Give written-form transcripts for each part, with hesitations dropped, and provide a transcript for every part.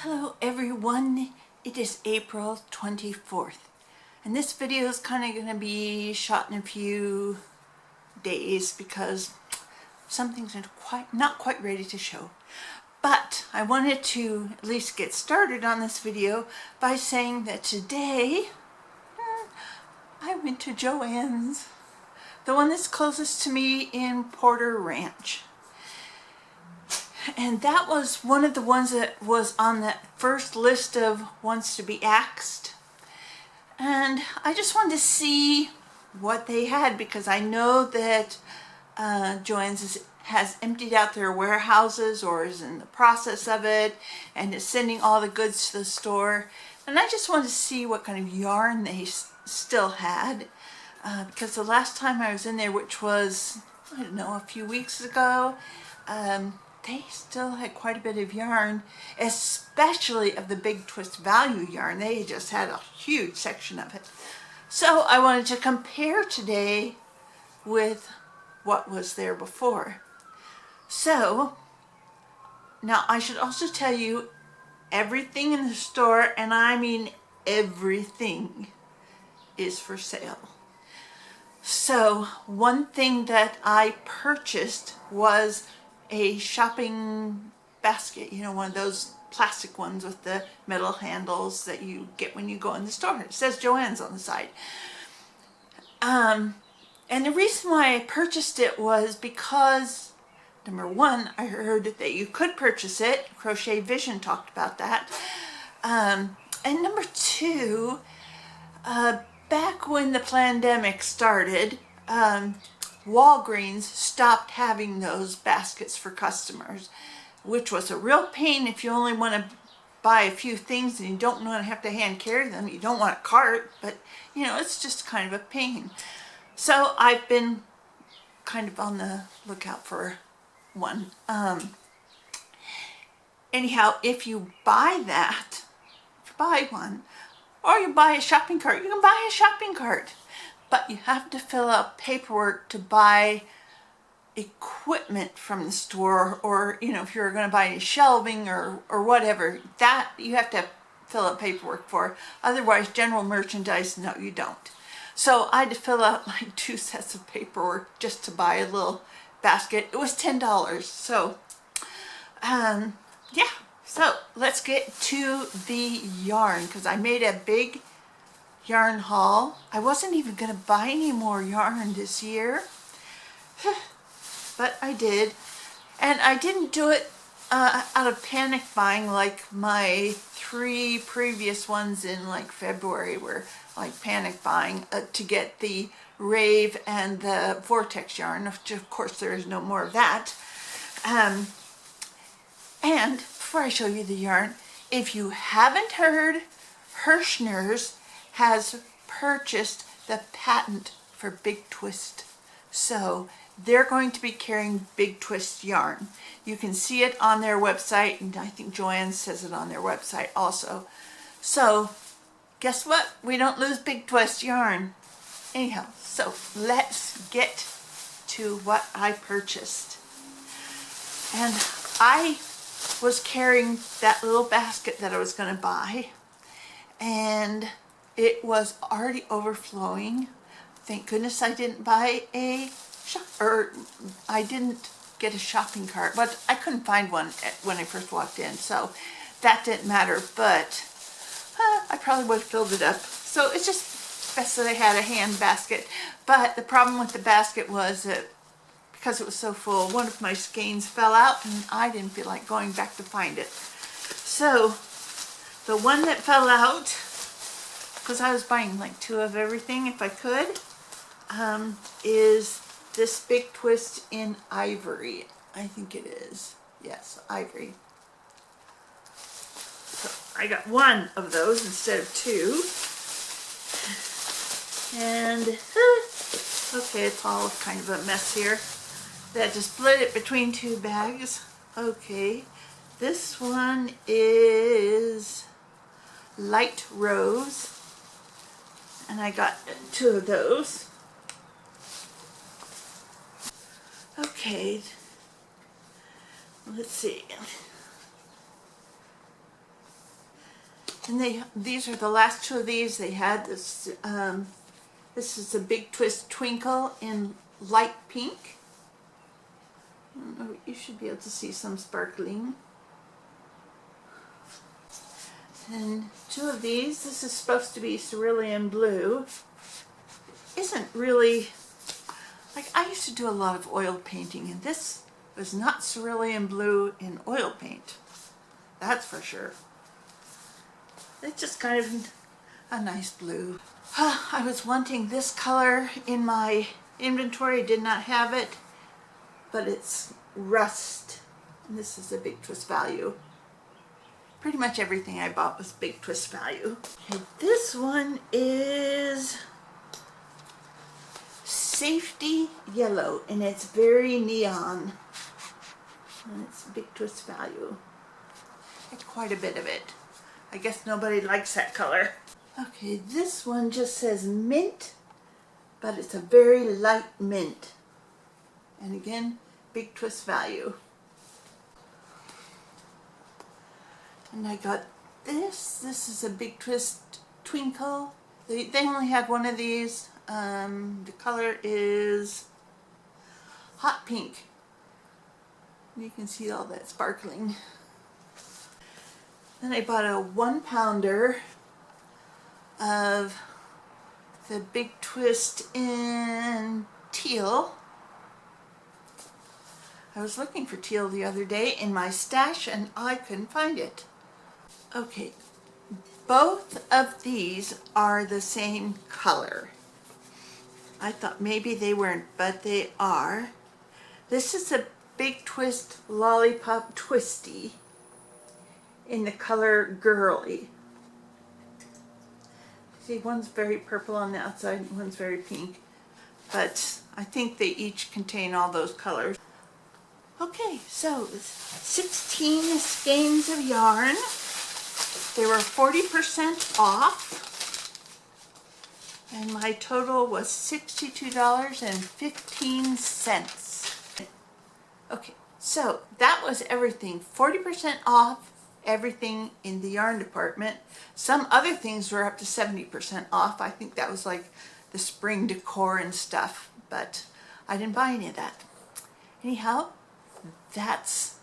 Hello everyone, it is April 24th and this video is kind of going to be shot in a few days because something's not quite ready to show. But I wanted to at least get started on this video by saying that today I went to Joann's, the one that's closest to me in Porter Ranch. And that was one of the ones that was on that first list of ones to be axed. And I just wanted to see what they had because I know that Joann's has emptied out their warehouses or is in the process of it and is sending all the goods to the store. And I just wanted to see what kind of yarn they still had because the last time I was in there, which was, I don't know, a few weeks ago, they still had quite a bit of yarn, especially of the Big Twist value yarn. They just had a huge section of it. So I wanted to compare today with what was there before. So now I should also tell you everything in the store, and I mean everything, is for sale. So one thing that I purchased was a shopping basket, you know, one of those plastic ones with the metal handles that you get when you go in the store. It says Joann's on the side. And the reason why I purchased it was because, number one, I heard that you could purchase it. Crochet Vision talked about that. And number two, back when the pandemic started, Walgreens stopped having those baskets for customers, which was a real pain if you only want to buy a few things and you don't want to have to hand carry them. You don't want a cart, but you know, it's just kind of a pain. So I've been kind of on the lookout for one. Anyhow, if you buy that, if you buy one, or you buy a shopping cart, you can buy a shopping cart. But you have to fill out paperwork to buy equipment from the store, or you know, if you're going to buy any shelving or whatever, that you have to fill out paperwork for. Otherwise, general merchandise, no, you don't. So I had to fill out like 2 sets of paperwork just to buy a little basket. It was $10. So yeah, so let's get to the yarn because I made a big yarn haul. I wasn't even going to buy any more yarn this year, but I did. And I didn't do it out of panic buying like my 3 previous ones in like February were like panic buying to get the Rave and the Vortex yarn, which of course there is no more of that. And before I show you the yarn, if you haven't heard, Hirschner's has purchased the patent for Big Twist. So they're going to be carrying Big Twist yarn. You can see it on their website, and I think Joanne says it on their website also. So guess what? We don't lose Big Twist yarn. Anyhow, so let's get to what I purchased. And I was carrying that little basket that I was going to buy, and it was already overflowing. Thank goodness I didn't buy I didn't get a shopping cart, but I couldn't find one when I first walked in, so that didn't matter, but I probably would have filled it up. So it's just best that I had a hand basket. But the problem with the basket was that because it was so full, one of my skeins fell out and I didn't feel like going back to find it. So the one that fell out, because I was buying like 2 of everything if I could, is this Big Twist in ivory. I think it is. Yes, ivory. So I got 1 of those instead of 2. And, okay, it's all kind of a mess here. I had to split it between 2 bags. Okay, this one is light rose. And I got 2 of those. Okay, let's see. And these are the last two of these. They had this, this is a Big Twist Twinkle in light pink. You should be able to see some sparkling. And two of these, this is supposed to be cerulean blue. Isn't really, like I used to do a lot of oil painting, and this was not cerulean blue in oil paint. That's for sure. It's just kind of a nice blue. I was wanting this color in my inventory, did not have it, but it's rust. And this is a Big Twist value. Pretty much everything I bought was Big Twist value. Okay, this one is Safety Yellow, and it's very neon. And it's Big Twist value. It's quite a bit of it. I guess nobody likes that color. Okay, this one just says mint, but it's a very light mint. And again, Big Twist value. And I got this. This is a Big Twist Twinkle. They only had one of these. The color is hot pink. You can see all that sparkling. Then I bought a 1 pounder of the Big Twist in teal. I was looking for teal the other day in my stash and I couldn't find it. Okay, both of these are the same color. I thought maybe they weren't, but they are. This is a Big Twist Lollipop Twisty in the color Girly. See, one's very purple on the outside and one's very pink, but I think they each contain all those colors. Okay, so 16 skeins of yarn. They were 40% off, and my total was $62.15. Okay, so that was everything. 40% off everything in the yarn department. Some other things were up to 70% off. I think that was like the spring decor and stuff, but I didn't buy any of that. Anyhow, that's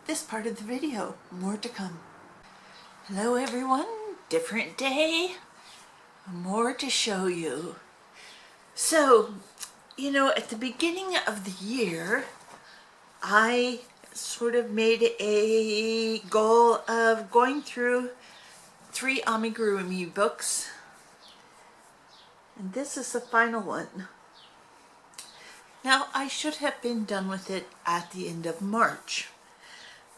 this part of the video. More to come. Hello everyone, different day, more to show you. So, you know, at the beginning of the year, I sort of made a goal of going through 3 amigurumi books, and this is the final one. Now, I should have been done with it at the end of March,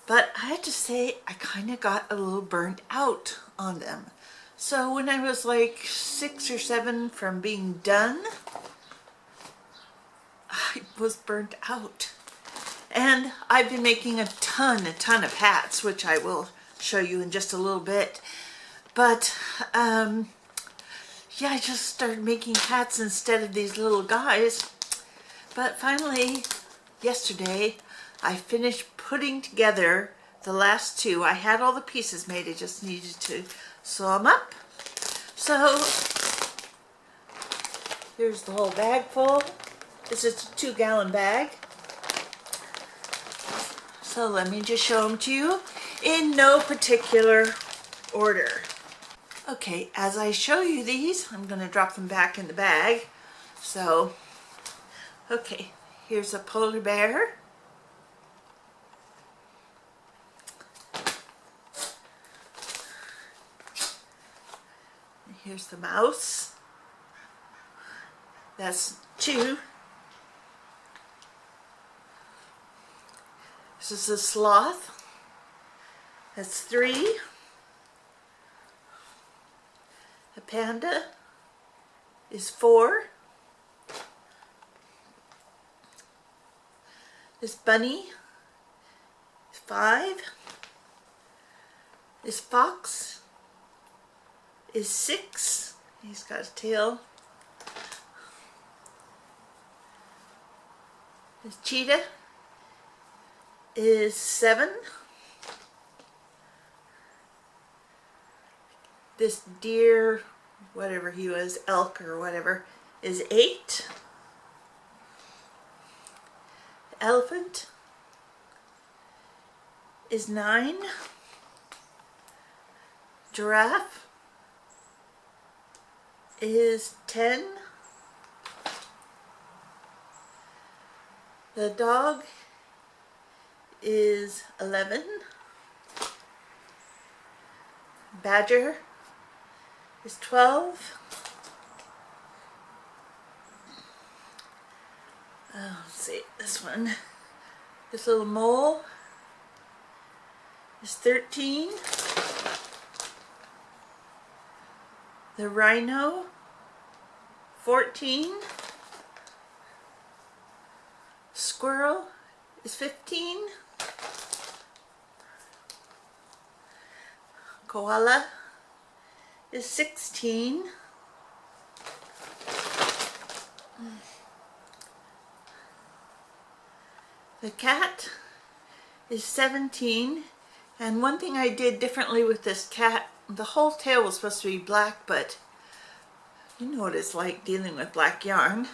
but I have to say I kind of got a little burnt out on them. So when I was like 6 or 7 from being done, I was burnt out. And I've been making a ton of hats, which I will show you in just a little bit. But yeah, I just started making hats instead of these little guys. But finally, yesterday, I finished putting together the last 2. I had all the pieces made, I just needed to sew them up. So, here's the whole bag full. This is a 2-gallon bag. So let me just show them to you in no particular order. Okay, as I show you these, I'm going to drop them back in the bag. So, okay, here's a polar bear. Here's the mouse. That's 2. This is a sloth. That's 3. A panda is 4. This bunny is 5. This fox is 6. He's got a tail. This cheetah is 7. this deer, whatever he was, elk or whatever, is 8. The elephant is 9. Giraffe is 10. The dog is 11. Badger is 12. Let's see, this one, this little mole is 13. The rhino, 14. Squirrel is 15. Koala is 16. The cat is 17. And one thing I did differently with this cat, the whole tail was supposed to be black, but you know what it's like dealing with black yarn.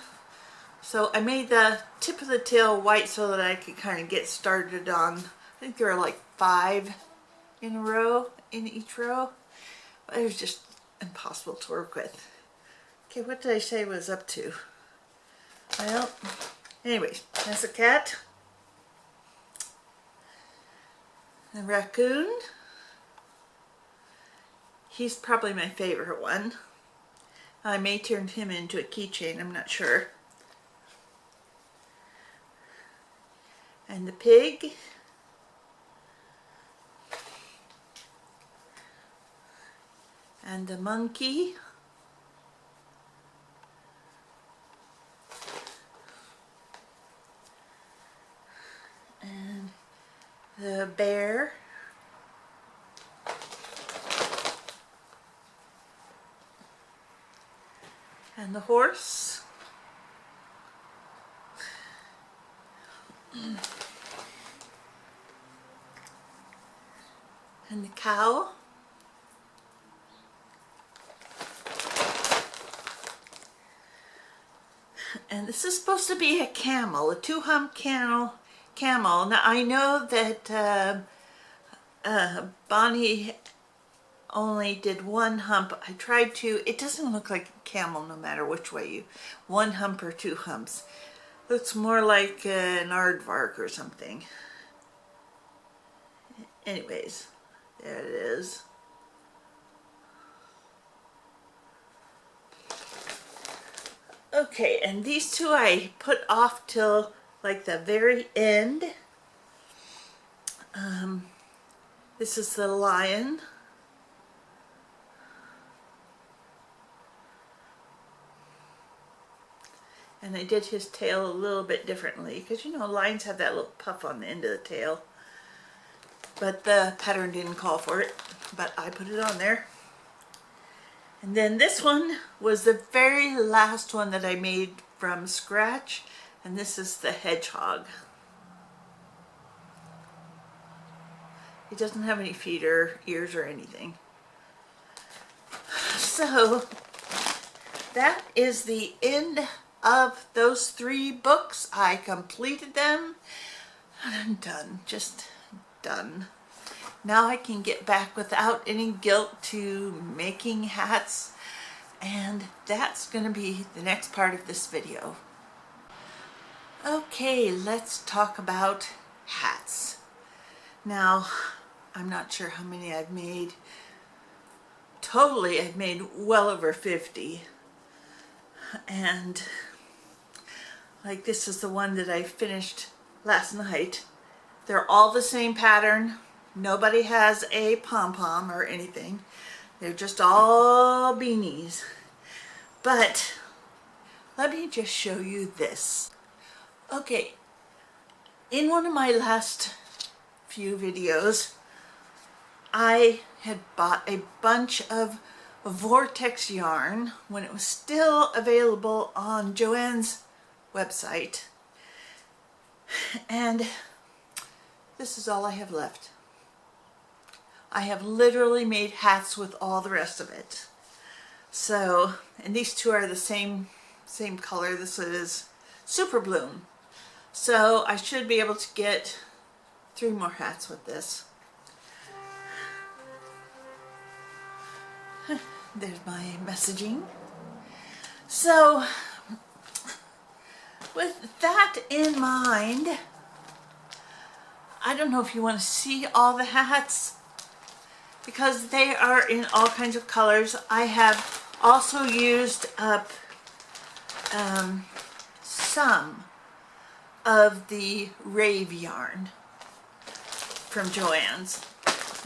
So I made the tip of the tail white so that I could kind of get started on, I think there are like 5 in a row, in each row. But it was just impossible to work with. Okay, what did I say I was up to? Well, anyways, that's a cat. The raccoon. He's probably my favorite one. I may turn him into a keychain, I'm not sure. And the pig. And the monkey. And the bear. And the horse. And the cow. And this is supposed to be a camel, a 2-hump camel. Now I know that Bonnie only did 1 hump. I tried to, it doesn't look like a camel no matter which way you, 1 hump or 2 humps. Looks more like an aardvark or something. Anyways, there it is. Okay, and these 2 I put off till like the very end. This is the lion. And I did his tail a little bit differently because, you know, lions have that little puff on the end of the tail. But the pattern didn't call for it, but I put it on there. And then this one was the very last one that I made from scratch, and this is the hedgehog. It doesn't have any feet or ears or anything. So that is the end of those 3 books. I completed them and I'm done, just done. Now I can get back without any guilt to making hats, and that's going to be the next part of this video. Okay, let's talk about hats. Now, I'm not sure how many I've made. Totally, I've made well over 50. And like this is the one that I finished last night. They're all the same pattern. Nobody has a pom-pom or anything. They're just all beanies. But let me just show you this. Okay, in one of my last few videos, I had bought a bunch of vortex yarn when it was still available on Joanne's website. And this is all I have left. I have literally made hats with all the rest of it. So, and these two are the same color. This is Super Bloom. So I should be able to get 3 more hats with this. There's my messaging. So with that in mind, I don't know if you want to see all the hats because they are in all kinds of colors. I have also used up some of the rave yarn from Joann's.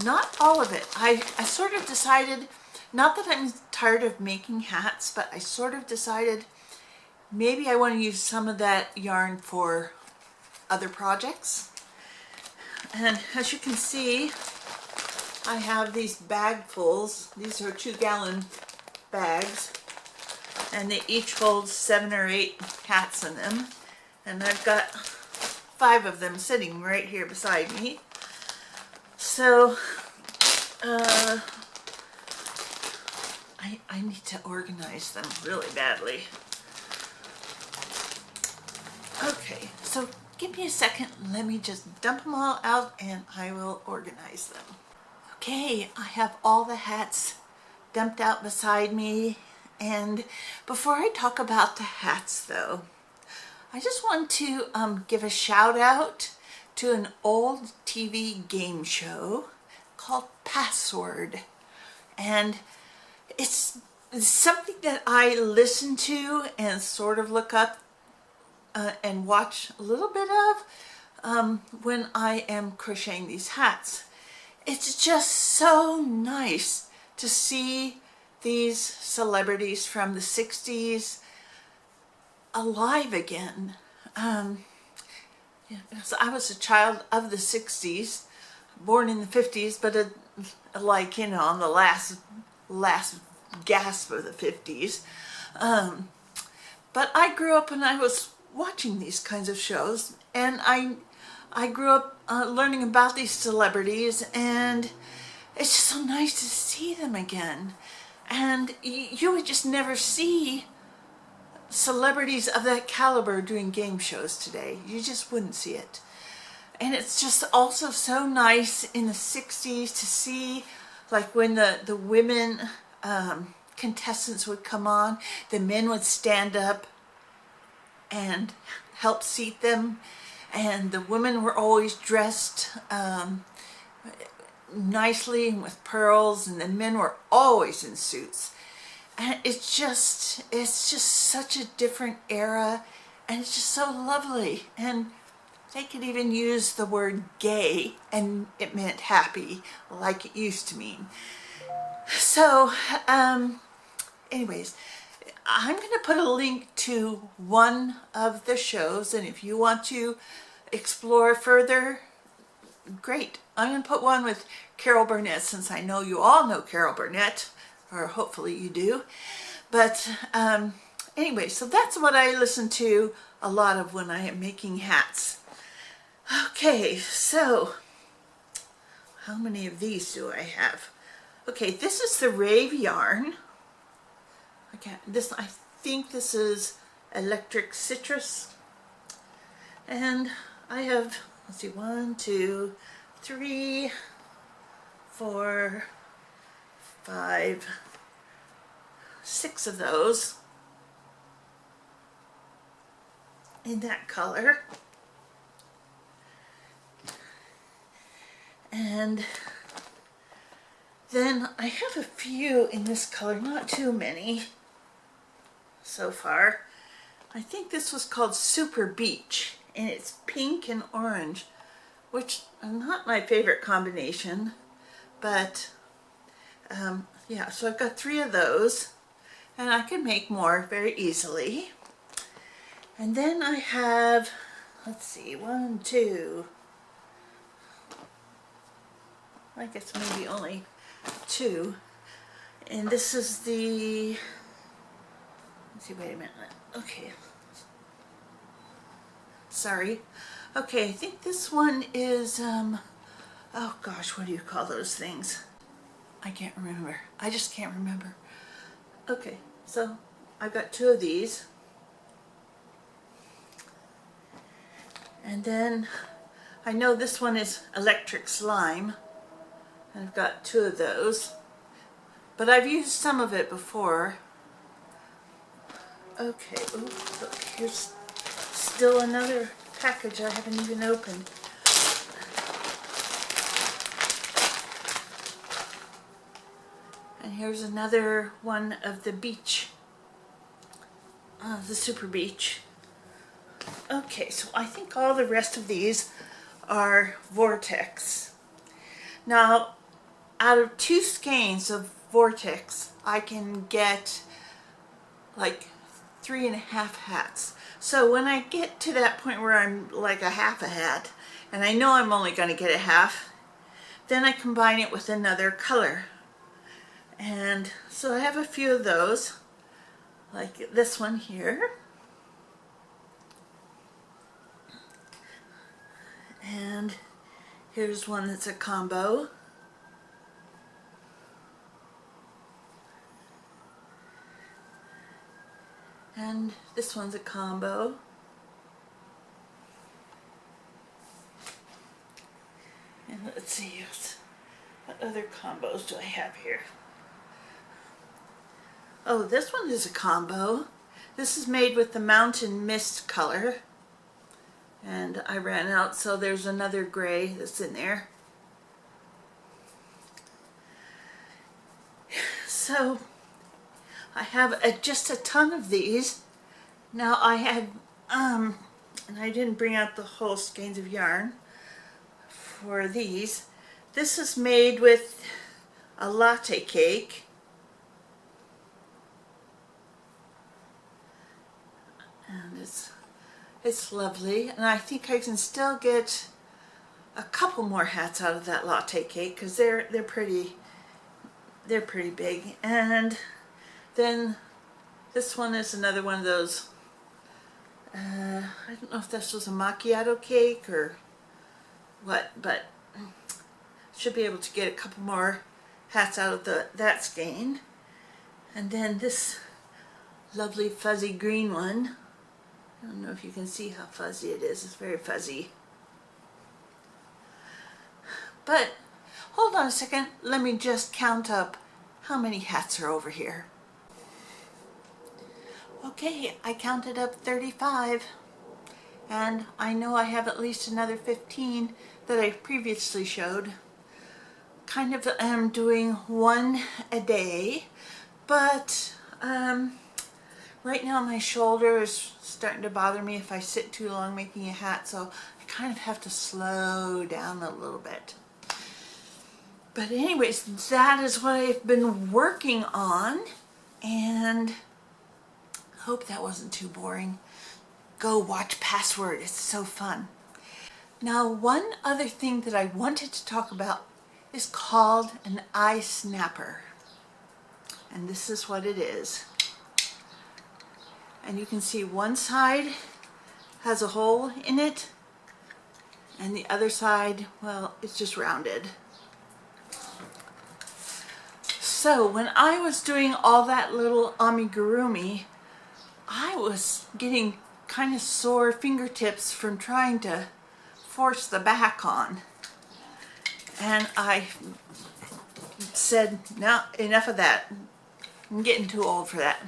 Not all of it. I sort of decided, not that I'm tired of making hats, but I sort of decided maybe I want to use some of that yarn for other projects. And as you can see, I have these bagfuls. These are 2-gallon bags, and they each hold 7 or 8 hats in them. And I've got 5 of them sitting right here beside me. So, I need to organize them really badly. Okay, so give me a second. Let me just dump them all out and I will organize them. Okay, I have all the hats dumped out beside me. And before I talk about the hats though, I just want to give a shout out to an old TV game show called Password. And it's something that I listen to and sort of look up and watch a little bit of when I am crocheting these hats. It's just so nice to see these celebrities from the 60s alive again. So I was a child of the 60s, born in the 50s, but like, you know, on the last gasp of the 50s. But I grew up and I was watching these kinds of shows, and I grew up learning about these celebrities, and it's just so nice to see them again. And you would just never see celebrities of that caliber doing game shows today. You just wouldn't see it. And it's just also so nice in the 60s to see, like, when the women contestants would come on, the men would stand up and help seat them, and the women were always dressed nicely and with pearls, and the men were always in suits. And it's just such a different era, and it's just so lovely. And they could even use the word gay and it meant happy, like it used to mean. So anyways, I'm going to put a link to one of the shows, and if you want to explore further, great. I'm going to put one with Carol Burnett, since I know you all know Carol Burnett, or hopefully you do. But anyway, so that's what I listen to a lot of when I am making hats. Okay, so how many of these do I have? Okay, this is the rave yarn. I think this is Electric Citrus. And I have, let's see, 1, 2, 3, 4, 5, 6 of those in that color. And then I have a few in this color, not too many so far. I think this was called Super Beach, and it's pink and orange, which are not my favorite combination, but yeah, so I've got 3 of those, and I can make more very easily. And then I have, let's see, 1, 2, I guess maybe only 2, and this is the, let's see, wait a minute, okay, sorry, okay, I think this one is oh gosh, what do you call those things? I can't remember. I just can't remember. Okay, so I've got 2 of these. And then I know this one is electric slime. I've got 2 of those. But I've used some of it before. Okay, ooh, look, here's still another package I haven't even opened. And here's another one of the beach, the Super Beach. Okay, so I think all the rest of these are Vortex. Now, out of 2 skeins of Vortex, I can get like 3.5 hats. So when I get to that point where I'm like a half a hat, and I know I'm only going to get a half, then I combine it with another color. And so I have a few of those, like this one here. And here's one that's a combo. And this one's a combo. And let's see, what other combos do I have here? Oh, this one is a combo. This is made with the Mountain Mist color. And I ran out, so there's another gray that's in there. So I have just a ton of these. Now I had, and I didn't bring out the whole skeins of yarn for these. This is made with a latte cake. And it's lovely, and I think I can still get a couple more hats out of that latte cake because they're pretty big. And then this one is another one of those. I don't know if this was a macchiato cake or what, but should be able to get a couple more hats out of that skein. And then this lovely fuzzy green one. I don't know if you can see how fuzzy it is. It's very fuzzy. But hold on a second. Let me just count up how many hats are over here. Okay, I counted up 35. And I know I have at least another 15 that I previously showed. Kind of am doing one a day. But right now my shoulder is starting to bother me if I sit too long making a hat, so I kind of have to slow down a little bit. But anyways, that is what I've been working on, and I hope that wasn't too boring. Go watch Password, it's so fun. Now, one other thing that I wanted to talk about is called an eye snapper. And this is what it is. And you can see one side has a hole in it, and the other side, well, it's just rounded. So when I was doing all that little amigurumi, I was getting kind of sore fingertips from trying to force the back on. And I said, no, enough of that. I'm getting too old for that.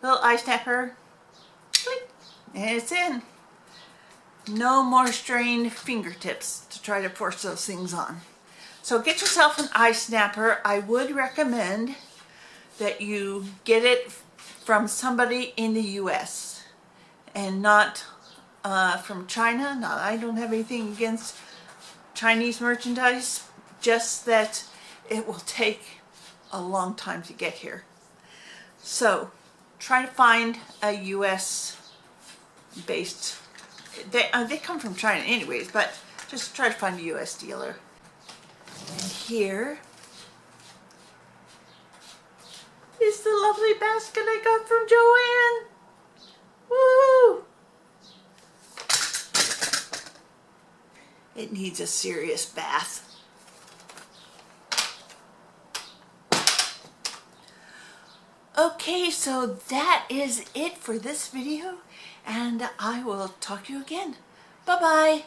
Little eye snapper, click, and it's in. No more strained fingertips to try to force those things on. So get yourself an eye snapper. I would recommend that you get it from somebody in the US and not from China. Now, I don't have anything against Chinese merchandise, just that it will take a long time to get here. So try to find a US based, they come from China anyways, but just try to find a US dealer. And here is the lovely basket I got from Joanne. Woo! It needs a serious bath. Okay, so that is it for this video, and I will talk to you again. Bye-bye.